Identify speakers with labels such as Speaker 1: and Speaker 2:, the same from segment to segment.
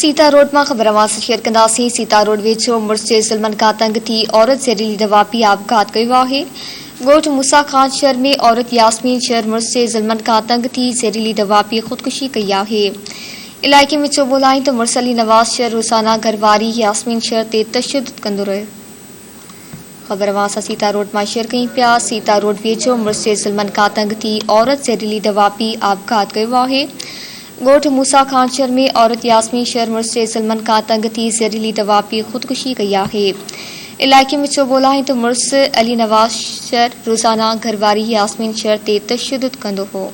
Speaker 1: Sita road में खबर share कंदासीं। सीता रोड वेझो मुड़ुस जे ज़ुल्मन खां तंग थी औरत ज़हरीली दवा पी आपघात कयो आहे। ॻोठ मूसा खान शहर में औरत यास्मीन शहर मुड़ुस जे ज़ुल्मन खां तंग थी ज़हरीली दवा पी ख़ुदकुशी कई आहे। इलाइक़े में चोबोल आहिनि त मुड़ुस अली नवाज़ शहर रोज़ाना घरवारी यास्मीन शहर ते तशद्दुद कंदो रहियो। खबर असां सीता रोड में शेयर कई पिया। सीता रोड वेझो मुड़ुस जे ज़ुल्मन खां तंग थी औरत ज़हरीली दवा पी आपघात कयो आहे। ॻोठ मूसा खान शहर में औरत यास्मीन शहर मुड़ुस जे ज़ुल्मन खां तंग थी ज़हरीली दवा पी ख़ुदकुशी कई आहे। इलाइक़े में चोबोल आहिनि त मुड़ुस अली नवाज़ शहर रोज़ाना घरवारी यास्मीन शहर ते तशद्दुद कंदो हो।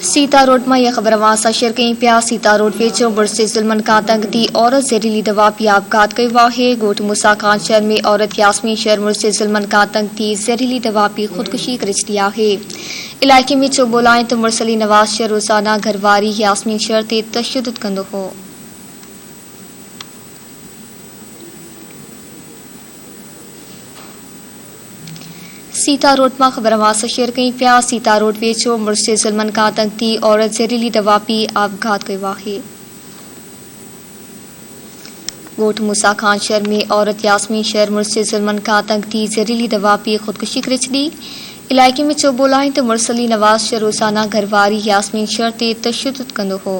Speaker 1: सीता रोड में यह खबर असां शेयर कई पिया। सीता रोड वेझो मुड़ुस जे ज़ुल्मन खां तंग थी औरत ज़हरीली दवा पी आपघात कयो आहे। ॻोठ मूसा खान शहर में औरत यास्मीन शहर मुड़ुस जे ज़ुल्मन खां तंग थी ज़हरीली दवा पी ख़ुदकुशी करे छॾी आहे। इलाइक़े में चोबोल आहिनि त मुड़ुस अली नवाज़ शहर रोज़ाना घरवारी यास्मीन शहर ते तशद्दुद कंदो हो। सीता रोड में खबर असां शेयर कई पिया। सीता रोड वेझो मुड़ुस जे ज़ुल्मन खां तंग थी औरत ज़हरीली दवा पी आपघात कयो आहे। ॻोठ मूसा खान शहर में औरत यास्मीन शहर मुड़ुस जे ज़ुल्मन खां तंग थी ज़हरीली दवा पी ख़ुदकुशी करे छॾी। इलाइक़े में चोबोल आहिनि त मुड़ुस अली नवाज़ शहर रोज़ाना घरवारी यास्मीन शहर ते तशद्दुद कंदो हो।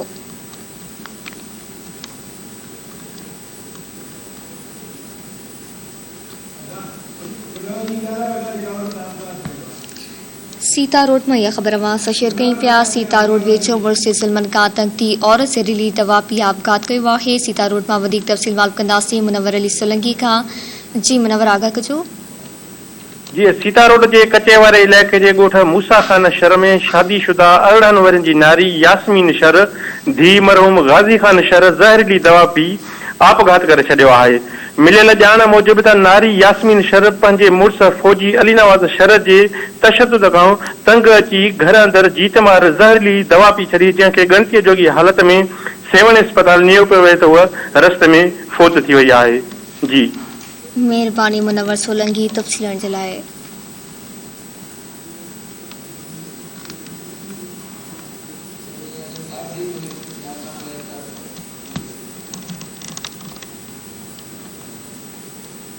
Speaker 1: सीता रोड में यह खबर असां शेयर कई पिया। सीता रोड वेझो मुड़ुस जे ज़ुल्मन खां तंग थी औरत ज़हरीली दवा पी आपघात कयो आहे। सीता रोड में वधीक तफ़सील मालूम कंदासीं मुनव्वर अली सोलंकी खां। जी मुनव्वर, आगाह कजो।
Speaker 2: जी, सीता रोड के कचे वारे इलाइक़े जे ॻोठ मूसा खान शहर में शादीशुदा 18 वरनि जी नारी यास्मीन शहर धी मरहूम गाज़ी खान शहर ज़हरीली दवा पी आपघात करे छॾियो आहे। मिलियल ॼाण मूजिबि त नारी यास्मीन शहर पंहिंजे मुड़ुस फौजी अली नवाज़ शहर जे तशद्दुद खां तंग अची घर अंदरि जीत मार ज़हरीली दवा पी छॾी, जंहिंखे ॻणतीअ जोगी हालत में सेवन अस्पताल नियो पियो वए त उहा रस्ते में फौत थी वई आहे। जी
Speaker 1: मेहरबानी मुनव्वर सोलंकी तफ़सीलनि जे लाइ।